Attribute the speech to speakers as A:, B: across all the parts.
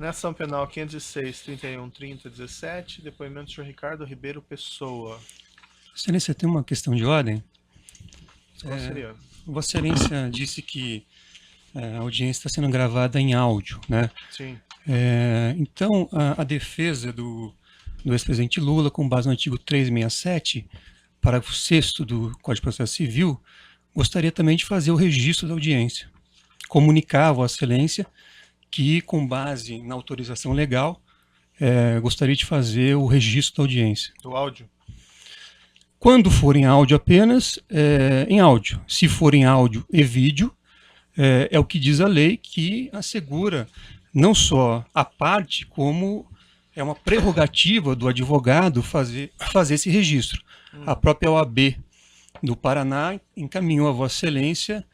A: Na ação penal 506, 31, 30, 17, depoimento do senhor Ricardo Ribeiro Pessoa.
B: Excelência, tem uma questão de ordem.
A: Qual seria?
B: Vossa Excelência disse que a audiência está sendo gravada em áudio, né?
A: Sim.
B: Então, a defesa do ex-presidente Lula, com base no artigo 367, parágrafo 6º do Código de Processo Civil, gostaria também de fazer o registro da audiência. Comunicar a Vossa Excelência que, com base na autorização legal, gostaria de fazer o registro da audiência.
A: Do áudio?
B: Quando for em áudio apenas, em áudio. Se for em áudio e vídeo, é o que diz a lei, que assegura não só a parte, como é uma prerrogativa do advogado fazer esse registro. A própria OAB do Paraná encaminhou a Vossa Excelência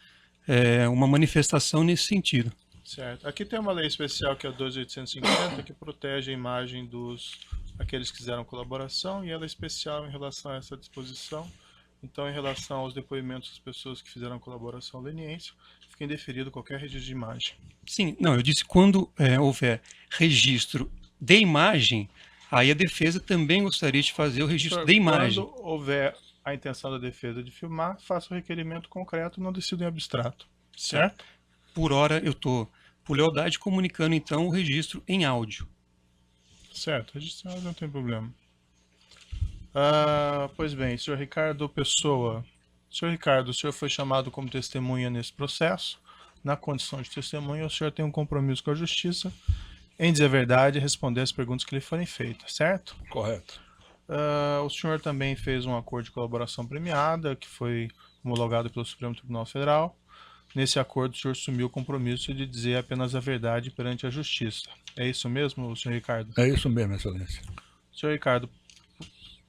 B: uma manifestação nesse sentido.
A: Certo. Aqui tem uma lei especial que é a 2.850, que protege a imagem dos aqueles que fizeram colaboração, e ela é especial em relação a essa disposição. Então, em relação aos depoimentos das pessoas que fizeram colaboração leniência, fica indeferido qualquer registro de imagem.
B: Sim, não, eu disse quando houver registro de imagem, aí a defesa também gostaria de fazer o registro de imagem.
A: Quando houver a intenção da defesa de filmar, faça o requerimento concreto, não decida em abstrato. Certo?
B: Por hora, eu estou, por lealdade, comunicando então o registro em áudio.
A: Certo, registro em áudio não tem problema. Pois bem, senhor Ricardo Pessoa. Senhor Ricardo, o senhor foi chamado como testemunha nesse processo. Na condição de testemunha, o senhor tem um compromisso com a justiça em dizer a verdade e responder as perguntas que lhe forem feitas, certo?
C: Correto.
A: O senhor também fez um acordo de colaboração premiada, que foi homologado pelo Supremo Tribunal Federal. Nesse acordo, o senhor assumiu o compromisso de dizer apenas a verdade perante a justiça. É isso mesmo, senhor Ricardo?
C: É isso mesmo, Excelência.
A: Senhor Ricardo,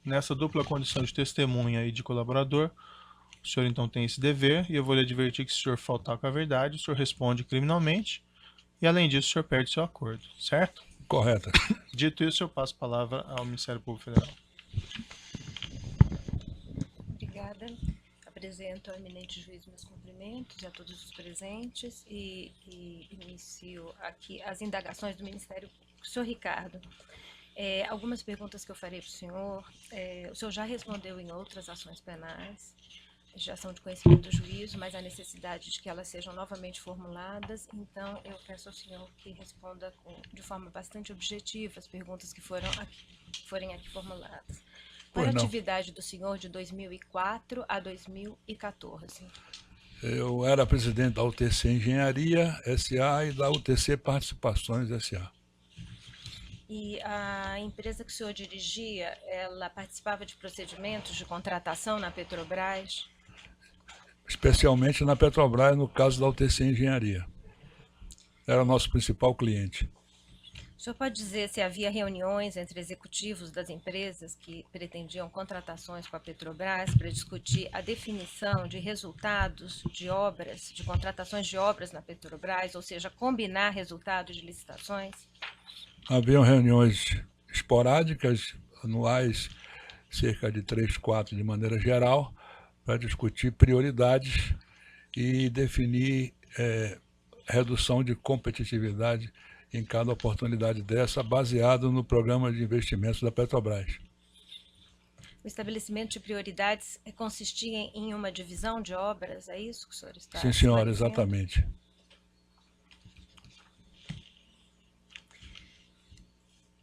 A: nessa dupla condição de testemunha e de colaborador, o senhor então tem esse dever, e eu vou lhe advertir que se o senhor faltar com a verdade, o senhor responde criminalmente, e além disso, o senhor perde seu acordo, certo?
C: Correto.
A: Dito isso, eu passo a palavra ao Ministério Público Federal.
D: Obrigada. Apresento ao eminente juiz meus cumprimentos e a todos os presentes e inicio aqui as indagações do Ministério Público. Senhor Ricardo, algumas perguntas que eu farei para o senhor já respondeu em outras ações penais, já são de conhecimento do juízo, mas há necessidade de que elas sejam novamente formuladas, então eu peço ao senhor que responda de forma bastante objetiva as perguntas que forem aqui formuladas. Qual é a atividade do senhor de 2004 a 2014?
C: Eu era presidente da UTC Engenharia S.A. e da UTC Participações S.A.
D: E a empresa que o senhor dirigia, ela participava de procedimentos de contratação na Petrobras?
C: Especialmente na Petrobras, no caso da UTC Engenharia. Era o nosso principal cliente.
D: O senhor pode dizer se havia reuniões entre executivos das empresas que pretendiam contratações com a Petrobras para discutir a definição de resultados de obras, de contratações de obras na Petrobras, ou seja, combinar resultados de licitações?
C: Haviam reuniões esporádicas, anuais, cerca de 3, 4 de maneira geral, para discutir prioridades e definir redução de competitividade em cada oportunidade dessa, baseado no programa de investimentos da Petrobras.
D: O estabelecimento de prioridades consistia em uma divisão de obras, é isso que o senhor está
C: dizendo? Sim, senhora, exatamente.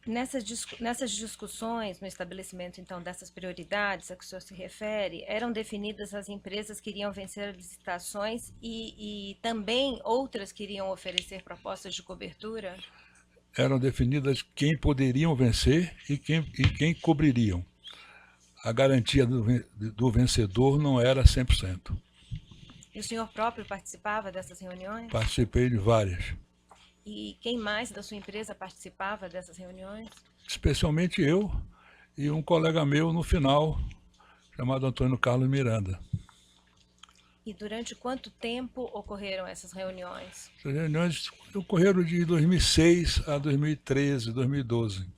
D: Nessas discussões, no estabelecimento, então, dessas prioridades a que o senhor se refere, eram definidas as empresas que iriam vencer as licitações e também outras que iriam oferecer propostas de cobertura?
C: Eram definidas quem poderiam vencer e quem cobririam. A garantia do vencedor não era 100%.
D: E o senhor próprio participava dessas reuniões?
C: Participei de várias.
D: E quem mais da sua empresa participava dessas reuniões?
C: Especialmente eu e um colega meu no final, chamado Antônio Carlos Miranda.
D: E durante quanto tempo ocorreram essas reuniões?
C: Essas reuniões ocorreram de 2006 a 2013, 2012.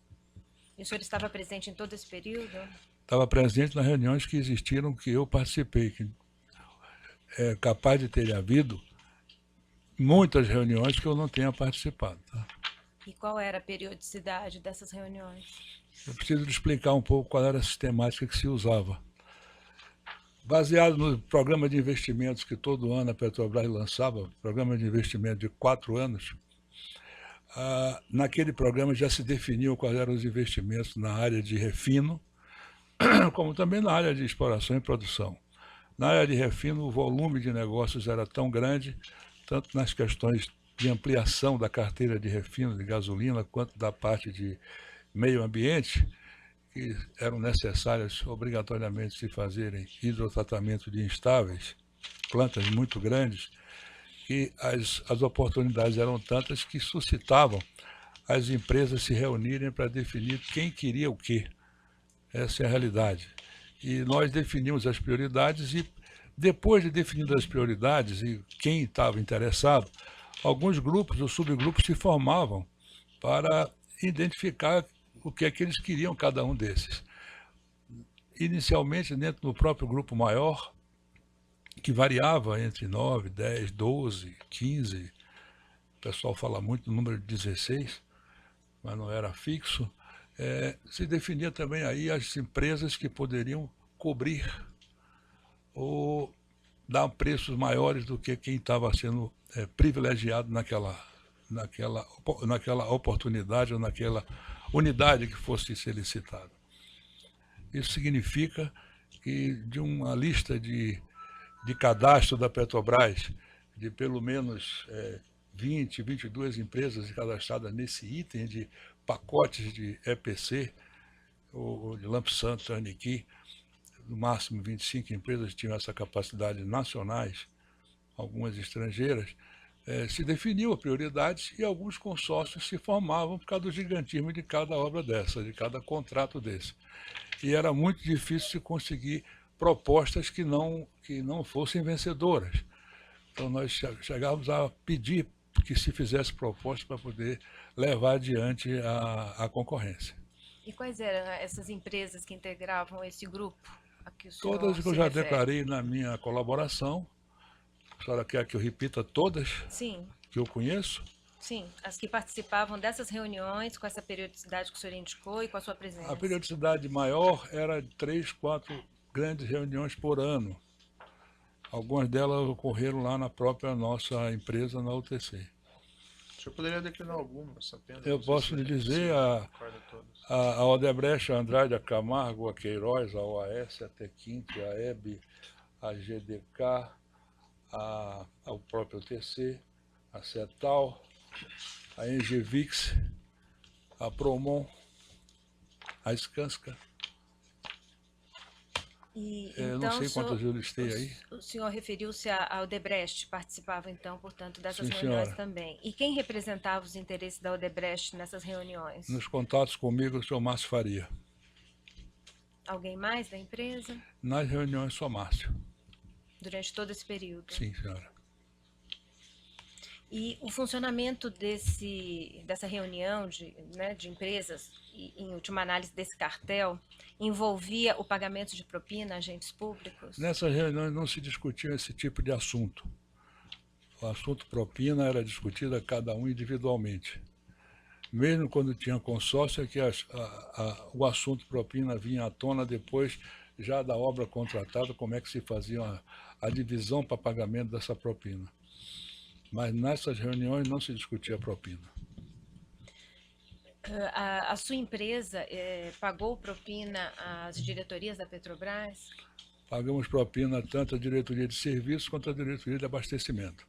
D: E o senhor estava presente em todo esse período?
C: Estava presente nas reuniões que existiram, que eu participei. Que é capaz de ter havido muitas reuniões que eu não tenha participado. Tá?
D: E qual era a periodicidade dessas reuniões?
C: Eu preciso explicar um pouco qual era a sistemática que se usava. Baseado no programa de investimentos que todo ano a Petrobras lançava, programa de investimento de 4 anos, naquele programa já se definiam quais eram os investimentos na área de refino, como também na área de exploração e produção. Na área de refino, o volume de negócios era tão grande, tanto nas questões de ampliação da carteira de refino de gasolina, quanto da parte de meio ambiente, que eram necessárias obrigatoriamente se fazerem hidrotratamento de instáveis, plantas muito grandes, e as oportunidades eram tantas que suscitavam as empresas se reunirem para definir quem queria o quê. Essa é a realidade. E nós definimos as prioridades e, depois de definidas as prioridades e quem estava interessado, alguns grupos ou subgrupos se formavam para identificar o que é que eles queriam cada um desses. Inicialmente, dentro do próprio grupo maior, que variava entre 9, 10, 12, 15, o pessoal fala muito do número de 16, mas não era fixo, se definia também aí as empresas que poderiam cobrir ou dar preços maiores do que quem estava sendo privilegiado naquela oportunidade ou naquela unidade que fosse ser licitada. Isso significa que de uma lista de cadastro da Petrobras, de pelo menos 20, 22 empresas cadastradas nesse item de pacotes de EPC, ou de lump sum turnkey, no máximo 25 empresas tinham essa capacidade nacionais, algumas estrangeiras, se definiu a prioridade e alguns consórcios se formavam por causa do gigantismo de cada obra dessa, de cada contrato desse. E era muito difícil se conseguir propostas que não fossem vencedoras. Então nós chegávamos a pedir que se fizesse propostas para poder levar adiante a concorrência.
D: E quais eram essas empresas que integravam esse grupo a que o senhor
C: Todas que eu
D: se
C: já
D: refere?
C: declarei na minha colaboração. A senhora quer que eu repita todas
D: Sim,
C: que eu conheço?
D: sim. As que participavam dessas reuniões com essa periodicidade que o senhor indicou e com a sua presença.
C: A periodicidade maior era de 3, 4 grandes reuniões por ano. Algumas delas ocorreram lá na própria nossa empresa, na UTC.
A: O senhor poderia declinar algumas apenas?
C: Eu
A: Não sei
C: posso lhe
A: se
C: dizer
A: recorda todas.
C: a Odebrecht, a Andrade, a Camargo, a Queiroz, a OAS, a Tequinte, a EB, a GDK, ao próprio UTC, a CETAL, a Engevix, a Promon, a Skanska.
D: E,
C: Eu
D: então,
C: não sei quantas eu listei aí.
D: o senhor referiu-se a Odebrecht, participava então, portanto, dessas
C: Sim,
D: reuniões
C: senhora.
D: também. E quem representava os interesses da Odebrecht nessas reuniões?
C: Nos contatos comigo, o senhor Márcio Faria.
D: Alguém mais da empresa?
C: Nas reuniões, só Márcio.
D: Durante todo esse período?
C: Sim, senhora.
D: E o funcionamento dessa reunião de empresas, e, em última análise desse cartel, envolvia o pagamento de propina a agentes públicos?
C: Nessas reuniões não se discutia esse tipo de assunto. O assunto propina era discutido a cada um individualmente. Mesmo quando tinha consórcio, é que o assunto propina vinha à tona depois já da obra contratada, como é que se fazia a divisão para pagamento dessa propina. Mas nessas reuniões não se discutia propina.
D: A sua empresa pagou propina às diretorias da Petrobras?
C: Pagamos propina tanto à diretoria de serviços quanto à diretoria de abastecimento.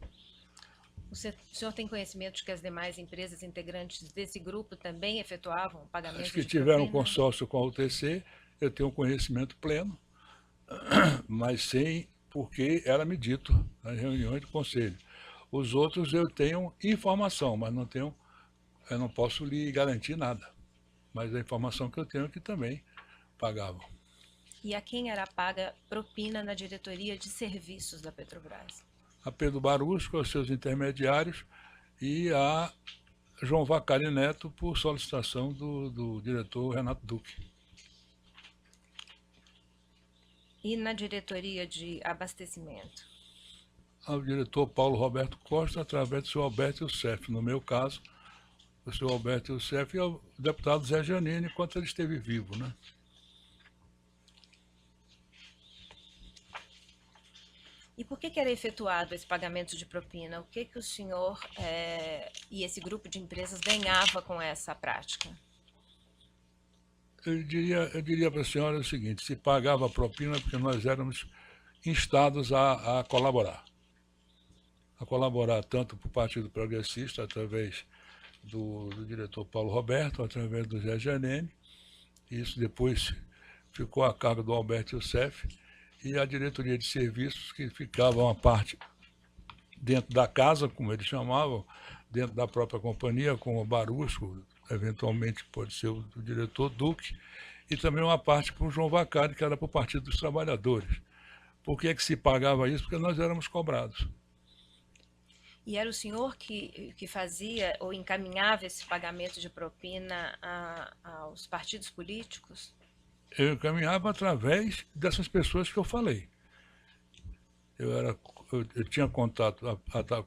D: O senhor tem conhecimento de que as demais empresas integrantes desse grupo também efetuavam pagamento
C: As que
D: de
C: tiveram
D: propina?
C: consórcio com a UTC, eu tenho um conhecimento pleno, mas sem porque era-me dito nas reuniões do conselho. Os outros eu tenho informação, mas eu não posso lhe garantir nada. Mas a informação que eu tenho é que também pagavam.
D: E a quem era paga propina na diretoria de serviços da Petrobras?
C: A Pedro Barusco, aos seus intermediários, e a João Vacari Neto, por solicitação do diretor Renato Duque.
D: E na diretoria de abastecimento?
C: Ao diretor Paulo Roberto Costa, através do seu Alberto Youssef. No meu caso, o senhor Alberto Youssef e o deputado Zé Janine, enquanto ele esteve vivo, né?
D: E por que era efetuado esse pagamento de propina? O que o senhor e esse grupo de empresas ganhava com essa prática?
C: Eu diria para a senhora o seguinte: se pagava a propina porque nós éramos instados a colaborar. A colaborar tanto para o Partido Progressista, através do diretor Paulo Roberto, através do Zé Janene. Isso depois ficou a cargo do Alberto Youssef, e a diretoria de serviços, que ficava uma parte dentro da casa, como eles chamavam, dentro da própria companhia, com o Barusco, eventualmente pode ser o diretor Duque, e também uma parte para o João Vacari, que era para o Partido dos Trabalhadores. Por que se pagava isso? Porque nós éramos cobrados.
D: E era o senhor que fazia ou encaminhava esse pagamento de propina aos partidos políticos?
C: Eu encaminhava através dessas pessoas que eu falei. Eu tinha contato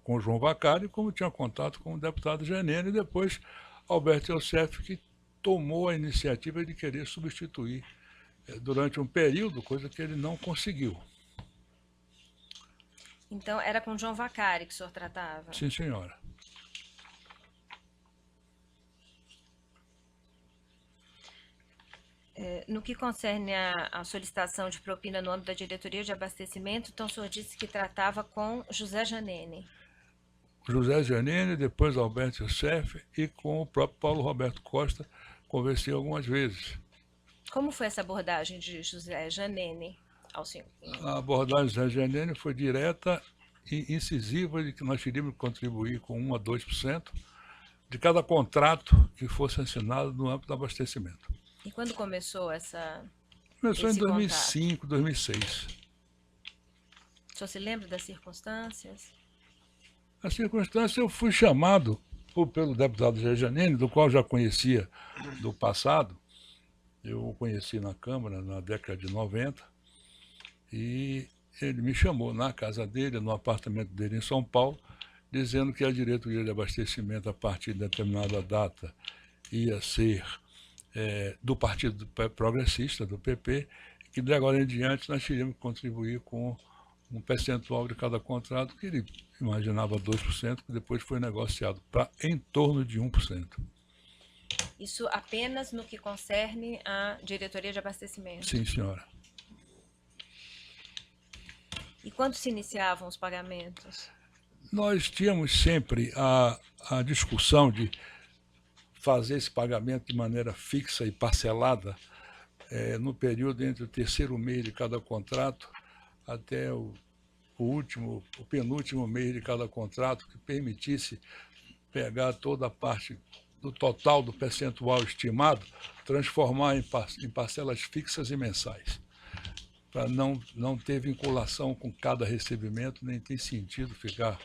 C: com o João Vacari, como tinha contato com o deputado Janene, e depois Alberto Youssef, que tomou a iniciativa de querer substituir durante um período, coisa que ele não conseguiu.
D: Então, era com o João Vacari que o senhor tratava?
C: Sim, senhora.
D: No que concerne a solicitação de propina no âmbito da diretoria de abastecimento, então o senhor disse que tratava com José Janene.
C: José Janene, depois Alberto Youssef, e com o próprio Paulo Roberto Costa, conversei algumas vezes.
D: Como foi essa abordagem de José Janene ao senhor?
C: A abordagem de José Janene foi direta e incisiva, de que nós teríamos que contribuir com 1 a 2% de cada contrato que fosse assinado no âmbito do abastecimento.
D: E quando começou essa...
C: Começou em
D: esse
C: 2005, 2006.
D: O senhor se lembra das circunstâncias?
C: Na circunstância, eu fui chamado pelo deputado Zé Janine, do qual já conhecia do passado. Eu o conheci na Câmara na década de 90, e ele me chamou na casa dele, no apartamento dele em São Paulo, dizendo que a diretoria de abastecimento, a partir de determinada data, ia ser do Partido Progressista, do PP, que de agora em diante nós teríamos que contribuir com um percentual de cada contrato, que ele imaginava 2%, que depois foi negociado para em torno de 1%.
D: Isso apenas no que concerne à diretoria de abastecimento?
C: Sim, senhora.
D: E quando se iniciavam os pagamentos?
C: Nós tínhamos sempre a discussão de fazer esse pagamento de maneira fixa e parcelada no período entre o terceiro mês de cada contrato até o penúltimo mês de cada contrato, que permitisse pegar toda a parte do total do percentual estimado, transformar em parcelas fixas e mensais, para não ter vinculação com cada recebimento, nem tem sentido ficar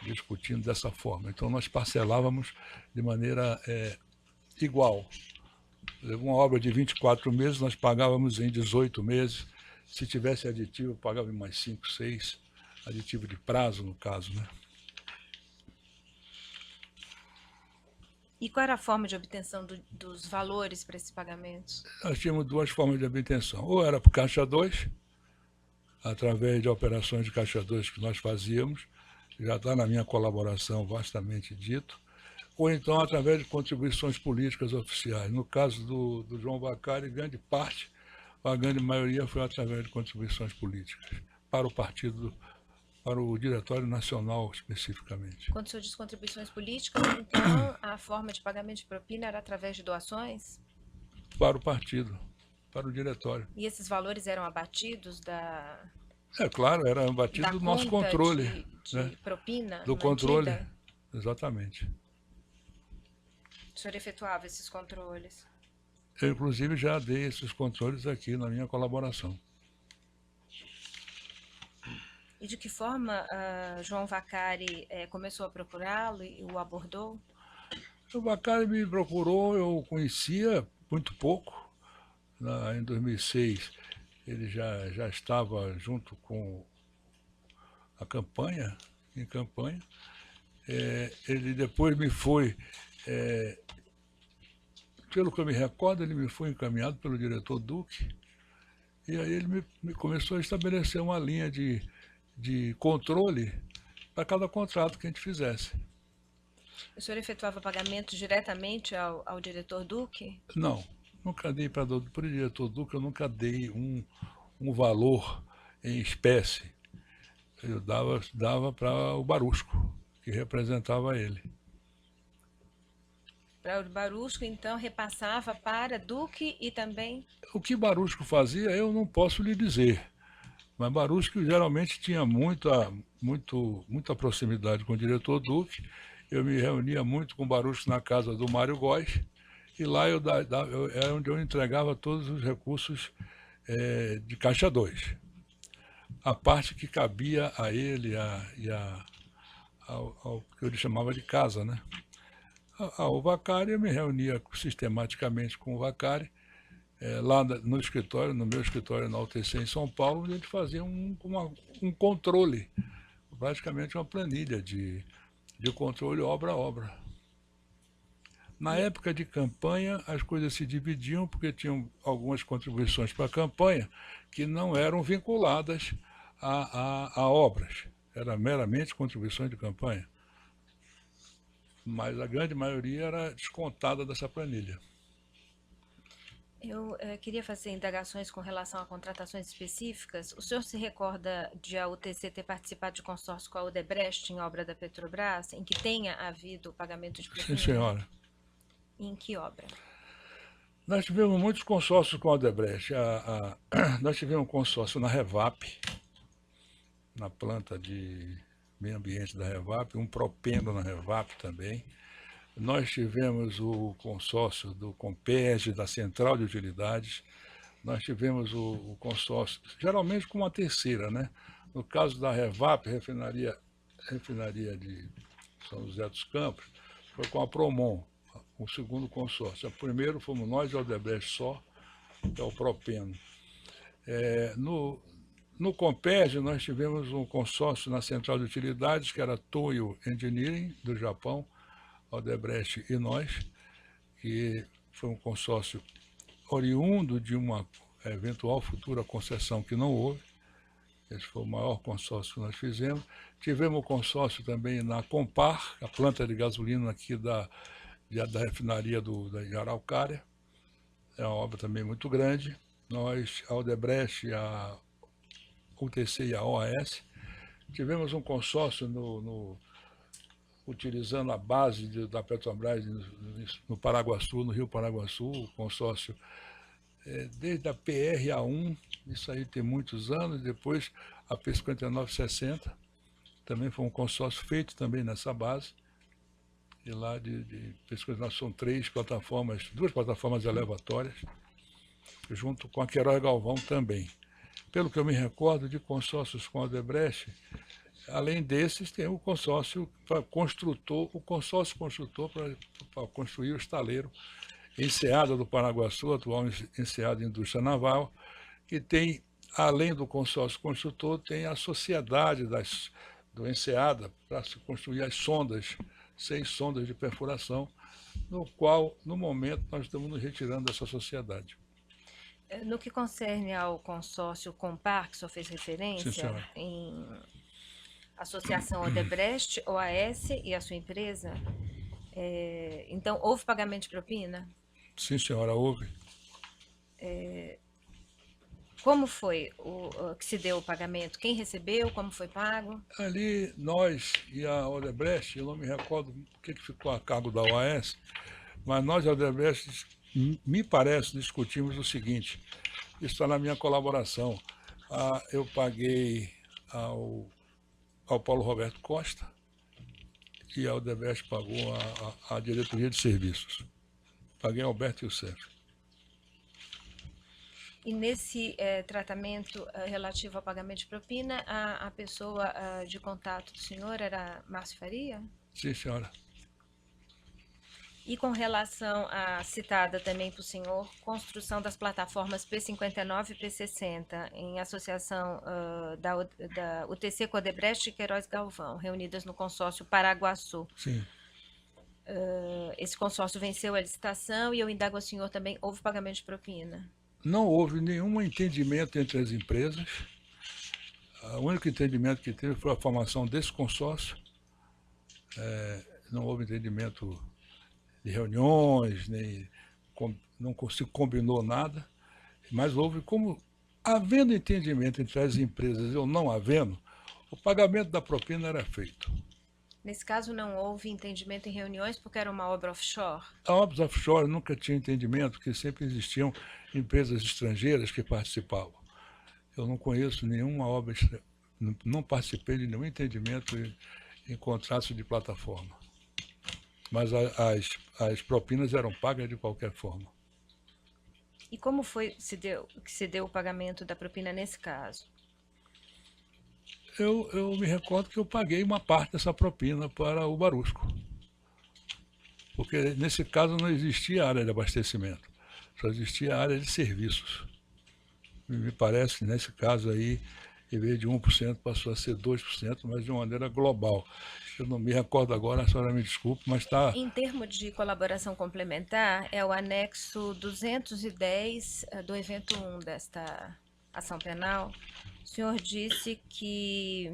C: discutindo dessa forma. Então, nós parcelávamos de maneira igual. Uma obra de 24 meses, nós pagávamos em 18 meses. Se tivesse aditivo, pagava em mais 5, 6, aditivo de prazo, no caso, né?
D: E qual era a forma de obtenção dos valores para esses pagamentos?
C: Nós tínhamos duas formas de obtenção. Ou era por Caixa 2, através de operações de Caixa 2 que nós fazíamos, já está na minha colaboração vastamente dito, ou então através de contribuições políticas oficiais. No caso do João Vacari, grande parte, a grande maioria foi através de contribuições políticas, para o partido, para o Diretório Nacional especificamente.
D: Quando o senhor diz contribuições políticas, então a forma de pagamento de propina era através de doações?
C: Para o partido, para o Diretório.
D: E esses valores eram abatidos
C: Claro, era abatido do nosso controle.
D: de propina?
C: Do controle, exatamente.
D: O senhor efetuava esses controles?
C: Eu, inclusive, já dei esses controles aqui na minha colaboração.
D: E de que forma João Vacari começou a procurá-lo e o abordou?
C: O Vacari me procurou, eu o conhecia muito pouco. Em 2006, ele já estava junto com a campanha, em campanha. Ele depois me foi pelo que eu me recordo, ele me foi encaminhado pelo diretor Duque, e aí ele me começou a estabelecer uma linha de controle para cada contrato que a gente fizesse.
D: O senhor efetuava pagamento diretamente ao diretor Duque?
C: Não, nunca dei para o diretor Duque, eu nunca dei um valor em espécie. Eu dava para o Barusco, que representava ele.
D: Para o Barusco, então, repassava para Duque e também...
C: O que Barusco fazia, eu não posso lhe dizer. Mas Barusco geralmente tinha muita proximidade com o diretor Duque. Eu me reunia muito com Barusco na casa do Mário Góes, e lá era onde eu entregava todos os recursos de Caixa 2. A parte que cabia a ele ao que eu lhe chamava de casa, né? Ao Vacari, eu me reunia sistematicamente com o Vacari, lá no escritório, no meu escritório na UTC em São Paulo, onde a gente fazia um controle, praticamente uma planilha de controle obra a obra. Na época de campanha, as coisas se dividiam porque tinham algumas contribuições para a campanha que não eram vinculadas a obras, eram meramente contribuições de campanha. Mas a grande maioria era descontada dessa planilha.
D: Eu queria fazer indagações com relação a contratações específicas. O senhor se recorda de a UTC ter participado de consórcio com a Odebrecht em obra da Petrobras, em que tenha havido pagamento de propina?
C: Sim, senhora.
D: Em que obra?
C: Nós tivemos muitos consórcios com a Odebrecht. Nós tivemos um consórcio na Revap, na planta de meio ambiente da Revap, um propeno na Revap também. Nós tivemos o consórcio do Compeg, da Central de Utilidades. Nós tivemos o consórcio, geralmente com uma terceira, né? No caso da Revap, refinaria de São José dos Campos, foi com a Promon, o segundo consórcio. O primeiro fomos nós e a Odebrecht só, que é o propeno. No Compeg, nós tivemos um consórcio na Central de Utilidades, que era Toyo Engineering, do Japão, Odebrecht e nós, que foi um consórcio oriundo de uma eventual futura concessão que não houve. Esse foi o maior consórcio que nós fizemos. Tivemos um consórcio também na Compar, a planta de gasolina aqui da refinaria de Araucária. É uma obra também muito grande. Nós, a Odebrecht, a UTC e a OAS, tivemos um consórcio utilizando a base da Petrobras no Paraguaçu, no Rio Paraguaçu, o consórcio desde a PRA1, isso aí tem muitos anos, depois a P5960, também foi um consórcio feito também nessa base, e lá de P59 são duas plataformas elevatórias, junto com a Queiroz Galvão também. Pelo que eu me recordo de consórcios com a Odebrecht, além desses, tem o consórcio construtor para construir o estaleiro Enseada do Paraguaçu, atual Enseada Indústria Naval, que tem, além do consórcio construtor, tem a sociedade do Enseada para se construir as sondas, 6 sondas de perfuração, no qual, no momento, nós estamos nos retirando dessa sociedade.
D: No que concerne ao consórcio Compar, que o senhor fez referência,
C: Sim,
D: em associação Odebrecht, OAS e a sua empresa, então houve pagamento de propina?
C: Sim, senhora, houve.
D: Como foi que se deu o pagamento? Quem recebeu? Como foi pago?
C: Ali, nós e a Odebrecht, eu não me recordo o que ficou a cargo da OAS, mas nós e a Odebrecht, me parece, discutimos o seguinte, isso está na minha colaboração. Eu paguei ao Paulo Roberto Costa e a Odebrecht pagou a diretoria de serviços. Paguei ao Alberto Youssef.
D: E nesse tratamento relativo ao pagamento de propina, a pessoa de contato do senhor era Márcio Faria?
C: Sim, senhora.
D: E com relação à citada também para o senhor, construção das plataformas P59 e P60, em associação da UTC com a Odebrecht e Queiroz Galvão, reunidas no consórcio Paraguaçu.
C: Sim.
D: esse consórcio venceu a licitação e eu indago ao senhor também, houve pagamento de propina?
C: Não houve nenhum entendimento entre as empresas. O único entendimento que teve foi a formação desse consórcio. Não houve entendimento de reuniões, não se combinou nada, mas houve como, havendo entendimento entre as empresas ou não havendo, o pagamento da propina era feito.
D: Nesse caso não houve entendimento em reuniões porque era uma obra offshore?
C: A obras offshore nunca tinha entendimento, porque sempre existiam empresas estrangeiras que participavam. Eu não conheço nenhuma obra, não participei de nenhum entendimento em contratos de plataforma. Mas as propinas eram pagas de qualquer forma.
D: E como foi que se deu o pagamento da propina nesse caso?
C: Eu me recordo que eu paguei uma parte dessa propina para o Barusco. Porque nesse caso não existia área de abastecimento, só existia área de serviços. Me parece que nesse caso aí, em vez de 1%, passou a ser 2%, mas de uma maneira global. Eu não me recordo agora, a senhora me desculpe, mas está...
D: Em termos de colaboração complementar, é o anexo 210 do evento 1 desta ação penal. O senhor disse que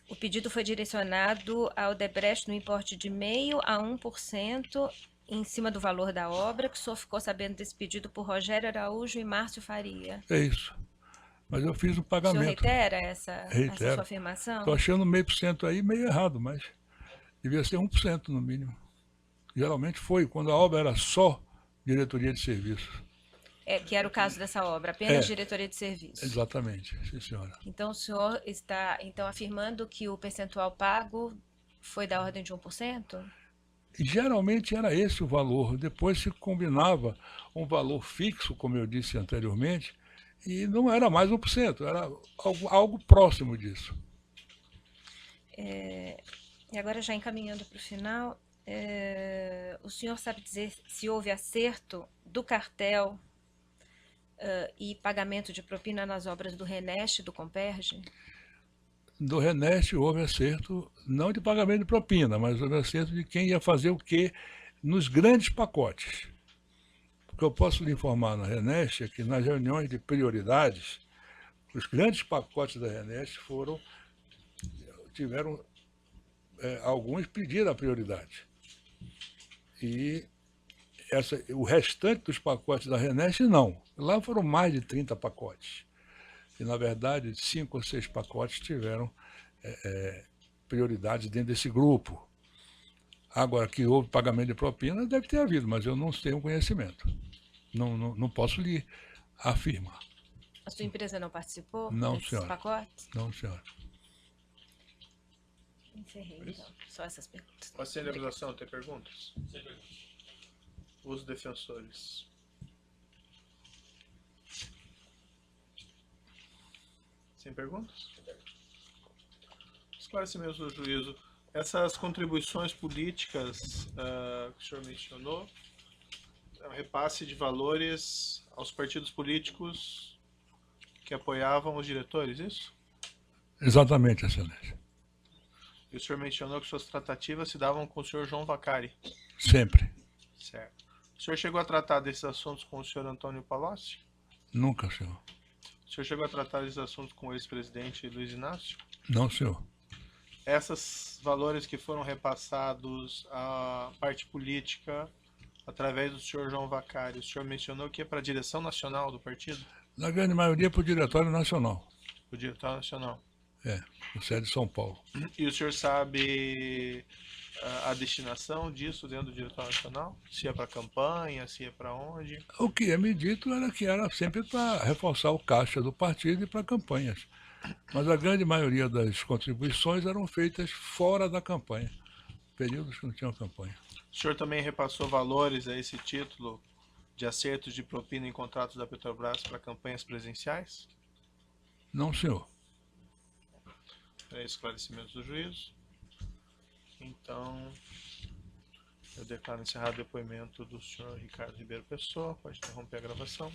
D: o pedido foi direcionado ao Odebrecht no importe de 0,5% a 1% em cima do valor da obra, que o senhor ficou sabendo desse pedido por Rogério Araújo e Márcio Faria.
C: É isso. Mas eu fiz o
D: O senhor
C: pagamento.
D: reitera essa
C: Reitero.
D: sua afirmação?
C: Estou achando 0,5% aí meio errado, mas devia ser 1% no mínimo. Geralmente foi, quando a obra era só diretoria de serviços.
D: Que era o caso dessa obra, apenas diretoria de serviços.
C: Exatamente, sim, senhora.
D: Então, o senhor está afirmando que o percentual pago foi da ordem de 1%?
C: E geralmente era esse o valor. Depois se combinava um valor fixo, como eu disse anteriormente, e não era mais 1%, era algo próximo disso.
D: E agora, já encaminhando para o final, o senhor sabe dizer se houve acerto do cartel e pagamento de propina nas obras do Renest e do Comperge?
C: Do Renest houve acerto, não de pagamento de propina, mas houve acerto de quem ia fazer o quê nos grandes pacotes. O que eu posso lhe informar na Renest é que nas reuniões de prioridades, os grandes pacotes da Renest tiveram alguns pediram a prioridade. E o restante dos pacotes da Renest, não. Lá foram mais de 30 pacotes. E, na verdade, 5 ou 6 pacotes tiveram prioridades dentro desse grupo. Agora, que houve pagamento de propina, deve ter havido, mas eu não tenho conhecimento. Não posso lhe afirmar.
D: A sua empresa não participou
C: desses
D: pacotes?
C: Não, senhora.
D: Encerrei, então. Só essas perguntas.
A: Paciente de acusação, tem perguntas? Sem perguntas. Os defensores. Sem perguntas? Esclarecimentos do juízo. Essas contribuições políticas que o senhor mencionou, é um repasse de valores aos partidos políticos que apoiavam os diretores, isso?
C: Exatamente, excelência.
A: E o senhor mencionou que suas tratativas se davam com o senhor João Vacari.
C: Sempre.
A: Certo. O senhor chegou a tratar desses assuntos com o senhor Antônio Palocci?
C: Nunca, senhor.
A: O senhor chegou a tratar desses assuntos com o ex-presidente Luiz Inácio?
C: Não, senhor.
A: Esses valores que foram repassados à parte política através do senhor João Vacari, o senhor mencionou que é para a direção nacional do partido?
C: Na grande maioria para o Diretório Nacional.
A: O Diretório Nacional.
C: No sede de São Paulo.
A: E o senhor sabe a destinação disso dentro do Diretório Nacional? Se é para campanha, se é para onde?
C: O que ia me dito era que era sempre para reforçar o caixa do partido e para campanhas. Mas a grande maioria das contribuições eram feitas fora da campanha, períodos que não tinham campanha.
A: O senhor também repassou valores a esse título de acertos de propina em contratos da Petrobras para campanhas presenciais?
C: Não, senhor.
A: Esclarecimentos do juízo. Então, eu declaro encerrado o depoimento do senhor Ricardo Ribeiro Pessoa. Pode interromper a gravação.